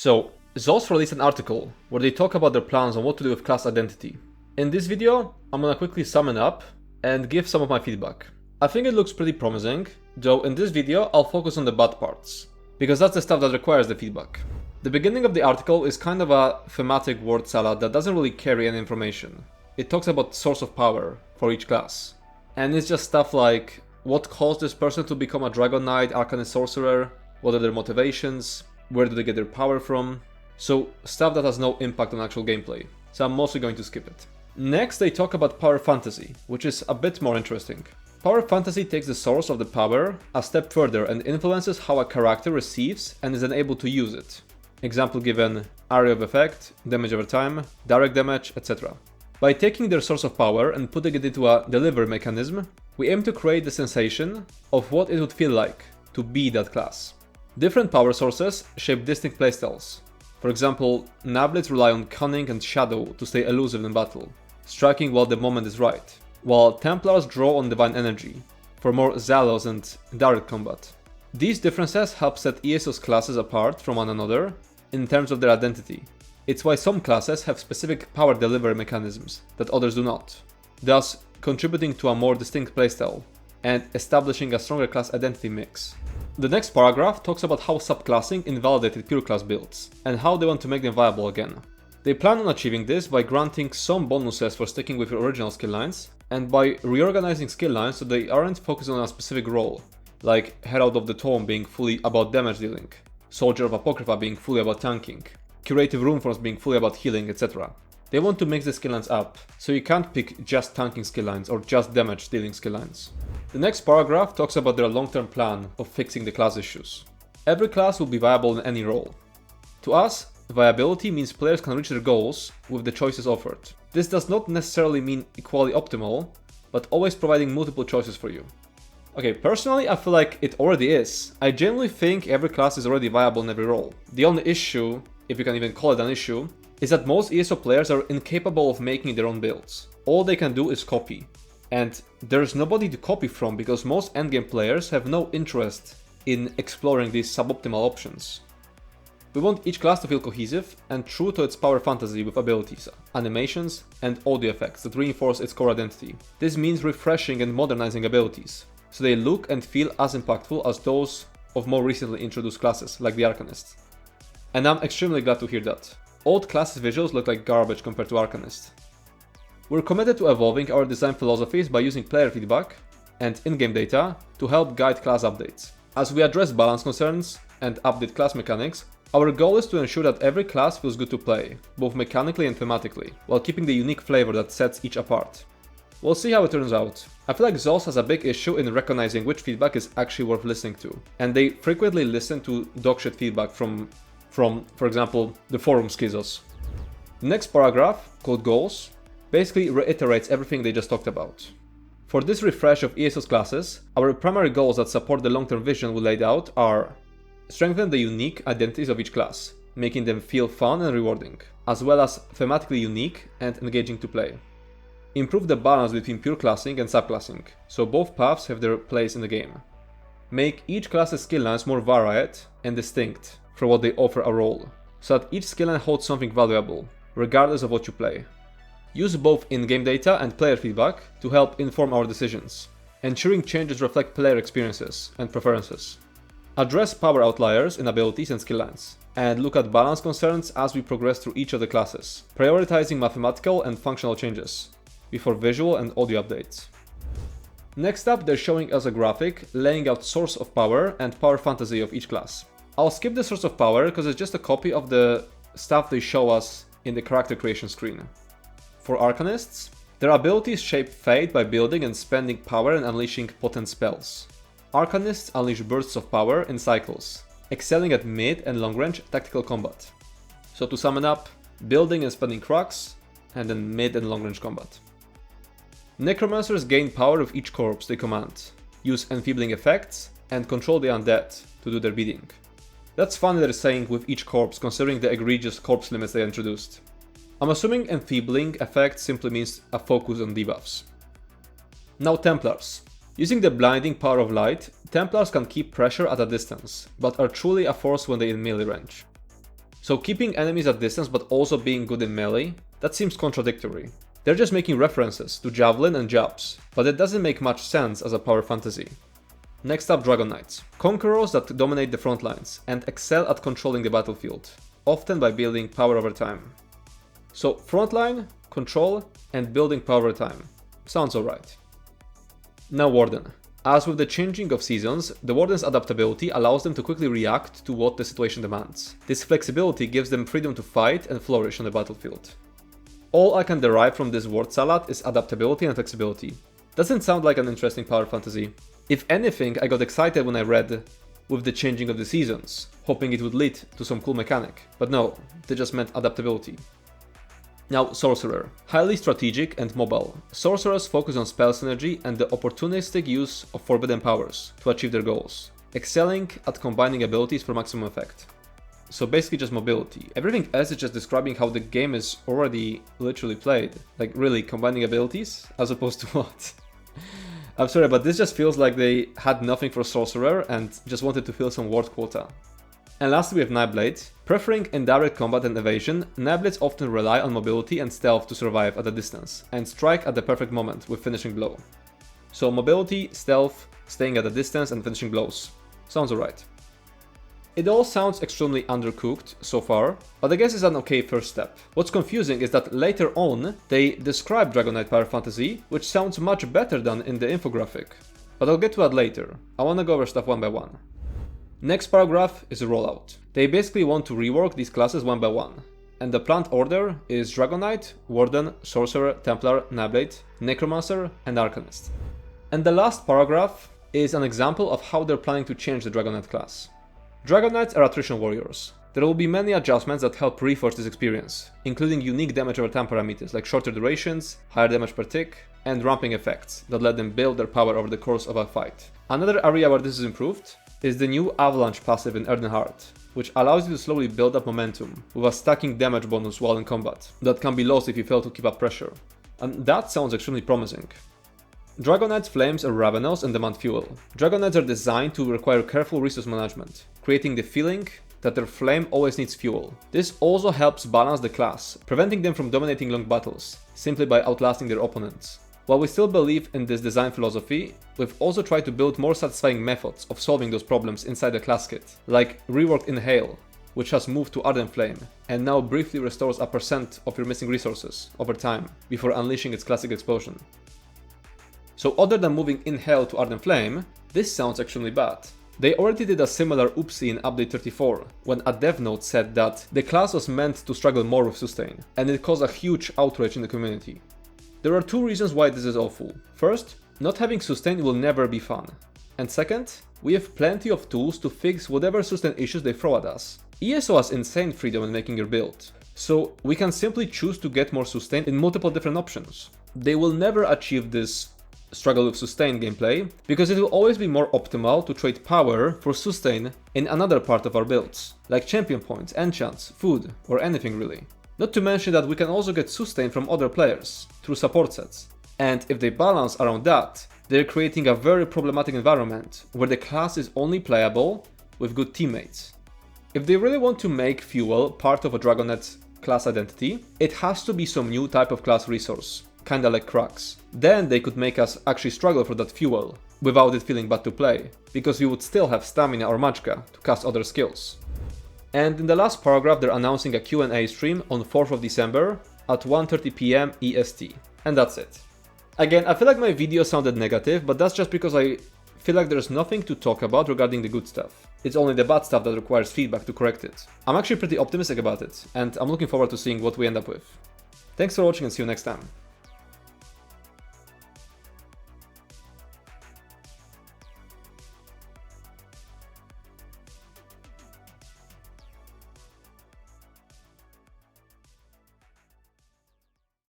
So, ZOS released an article where they talk about their plans on what to do with class identity. In this video, I'm gonna quickly sum it up and give some of my feedback. I think it looks pretty promising, though in this video I'll focus on the bad parts, because that's the stuff that requires the feedback. The beginning of the article is kind of a thematic word salad that doesn't really carry any information. It talks about source of power for each class, and it's just stuff like what caused this person to become a Dragonknight, Arcanist Sorcerer, what are their motivations, where do they get their power from, so stuff that has no impact on actual gameplay, so I'm mostly going to skip it. Next they talk about power fantasy, which is a bit more interesting. Power fantasy takes the source of the power a step further and influences how a character receives and is then able to use it. Example given: area of effect, damage over time, direct damage, etc. By taking their source of power and putting it into a delivery mechanism, we aim to create the sensation of what it would feel like to be that class. Different power sources shape distinct playstyles. For example, Nablets rely on cunning and shadow to stay elusive in battle, striking while the moment is right, while Templars draw on divine energy for more zealous and direct combat. These differences help set ESO's classes apart from one another in terms of their identity. It's why some classes have specific power delivery mechanisms that others do not, thus contributing to a more distinct playstyle and establishing a stronger class identity mix. The next paragraph talks about how subclassing invalidated pure class builds, and how they want to make them viable again. They plan on achieving this by granting some bonuses for sticking with your original skill lines, and by reorganizing skill lines so they aren't focused on a specific role, like Herald of the Tome being fully about damage dealing, Soldier of Apocrypha being fully about tanking, Curative Runeforms being fully about healing, etc. They want to mix the skill lines up, so you can't pick just tanking skill lines or just damage dealing skill lines. The next paragraph talks about their long-term plan of fixing the class issues. Every class will be viable in any role. To us, viability means players can reach their goals with the choices offered. This does not necessarily mean equally optimal, but always providing multiple choices for you. Okay, personally I feel like it already is. I genuinely think every class is already viable in every role. The only issue, if you can even call it an issue, is that most ESO players are incapable of making their own builds. All they can do is copy. And there's nobody to copy from because most endgame players have no interest in exploring these suboptimal options. We want each class to feel cohesive and true to its power fantasy with abilities, animations, and audio effects that reinforce its core identity. This means refreshing and modernizing abilities, so they look and feel as impactful as those of more recently introduced classes, like the Arcanist. And I'm extremely glad to hear that. Old classes' visuals look like garbage compared to Arcanist. We're committed to evolving our design philosophies by using player feedback and in-game data to help guide class updates. As we address balance concerns and update class mechanics, our goal is to ensure that every class feels good to play, both mechanically and thematically, while keeping the unique flavor that sets each apart. We'll see how it turns out. I feel like ZOS has a big issue in recognizing which feedback is actually worth listening to, and they frequently listen to dogshit feedback from, for example, the forum schizos. The next paragraph, called Goals, basically reiterates everything they just talked about. For this refresh of ESO's classes, our primary goals that support the long-term vision we laid out are: strengthen the unique identities of each class, making them feel fun and rewarding, as well as thematically unique and engaging to play. Improve the balance between pure classing and subclassing, so both paths have their place in the game. Make each class's skill lines more varied and distinct for what they offer a role, so that each skill line holds something valuable, regardless of what you play. Use both in-game data and player feedback to help inform our decisions, ensuring changes reflect player experiences and preferences. Address power outliers in abilities and skill lines, and look at balance concerns as we progress through each of the classes, prioritizing mathematical and functional changes before visual and audio updates. Next up, they're showing us a graphic laying out source of power and power fantasy of each class. I'll skip the source of power because it's just a copy of the stuff they show us in the character creation screen. For Arcanists, their abilities shape fate by building and spending power and unleashing potent spells. Arcanists unleash bursts of power in cycles, excelling at mid and long range tactical combat. So to sum it up, building and spending crux, and then mid and long range combat. Necromancers gain power with each corpse they command, use enfeebling effects, and control the undead to do their bidding. That's funny they're saying with each corpse considering the egregious corpse limits they introduced. I'm assuming enfeebling effect simply means a focus on debuffs. Now Templars. Using the blinding power of light, Templars can keep pressure at a distance, but are truly a force when they're in melee range. So keeping enemies at distance but also being good in melee, that seems contradictory. They're just making references to Javelin and jabs, but it doesn't make much sense as a power fantasy. Next up, Dragonknights. Conquerors that dominate the front lines and excel at controlling the battlefield, often by building power over time. So frontline, control, and building power over time. Sounds alright. Now Warden. As with the changing of seasons, the Warden's adaptability allows them to quickly react to what the situation demands. This flexibility gives them freedom to fight and flourish on the battlefield. All I can derive from this word salad is adaptability and flexibility. Doesn't sound like an interesting power fantasy. If anything, I got excited when I read with the changing of the seasons, hoping it would lead to some cool mechanic, but no, they just meant adaptability. Now, Sorcerer. Highly strategic and mobile, Sorcerers focus on spell synergy and the opportunistic use of forbidden powers to achieve their goals, excelling at combining abilities for maximum effect. So basically just mobility. Everything else is just describing how the game is already literally played. Like really combining abilities as opposed to what? I'm sorry, but this just feels like they had nothing for Sorcerer and just wanted to fill some word quota. And lastly we have Nightblade. Preferring indirect combat and evasion, Nightblades often rely on mobility and stealth to survive at a distance, and strike at the perfect moment with finishing blow. So mobility, stealth, staying at a distance and finishing blows. Sounds alright. It all sounds extremely undercooked so far, but I guess it's an okay first step. What's confusing is that later on, they describe Dragonknight Power Fantasy, which sounds much better than in the infographic. But I'll get to that later. I wanna go over stuff one by one. Next paragraph is a rollout. They basically want to rework these classes one by one. And the planned order is Dragonknight, Warden, Sorcerer, Templar, Nightblade, Necromancer, and Arcanist. And the last paragraph is an example of how they're planning to change the Dragonknight class. Dragonknights are attrition warriors. There will be many adjustments that help reinforce this experience, including unique damage over time parameters like shorter durations, higher damage per tick, and ramping effects that let them build their power over the course of a fight. Another area where this is improved is the new Avalanche passive in Earthenheart, which allows you to slowly build up momentum with a stacking damage bonus while in combat that can be lost if you fail to keep up pressure. And that sounds extremely promising. Dragonknight's flames are ravenous and demand fuel. Dragonknights are designed to require careful resource management, creating the feeling that their flame always needs fuel. This also helps balance the class, preventing them from dominating long battles, simply by outlasting their opponents. While we still believe in this design philosophy, we've also tried to build more satisfying methods of solving those problems inside the class kit, like reworked Inhale, which has moved to Ardent Flame, and now briefly restores a % of your missing resources over time, before unleashing its classic explosion. So other than moving Inhale to Ardent Flame, this sounds extremely bad. They already did a similar oopsie in update 34, when a dev note said that the class was meant to struggle more with sustain, and it caused a huge outrage in the community. There are two reasons why this is awful. First, not having sustain will never be fun. And second, we have plenty of tools to fix whatever sustain issues they throw at us. ESO has insane freedom in making your build, so we can simply choose to get more sustain in multiple different options. They will never achieve this struggle with sustain gameplay, because it will always be more optimal to trade power for sustain in another part of our builds, like champion points, enchants, food, or anything really. Not to mention that we can also get sustain from other players, through support sets. And if they balance around that, they're creating a very problematic environment, where the class is only playable with good teammates. If they really want to make fuel part of a Dragonknight class identity, it has to be some new type of class resource, kinda like cracks. Then they could make us actually struggle for that fuel, without it feeling bad to play, because we would still have stamina or magicka to cast other skills. And in the last paragraph they're announcing a Q&A stream on 4th of December at 1:30 PM EST. And that's it. Again, I feel like my video sounded negative, but that's just because I feel like there's nothing to talk about regarding the good stuff. It's only the bad stuff that requires feedback to correct it. I'm actually pretty optimistic about it, and I'm looking forward to seeing what we end up with. Thanks for watching and see you next time.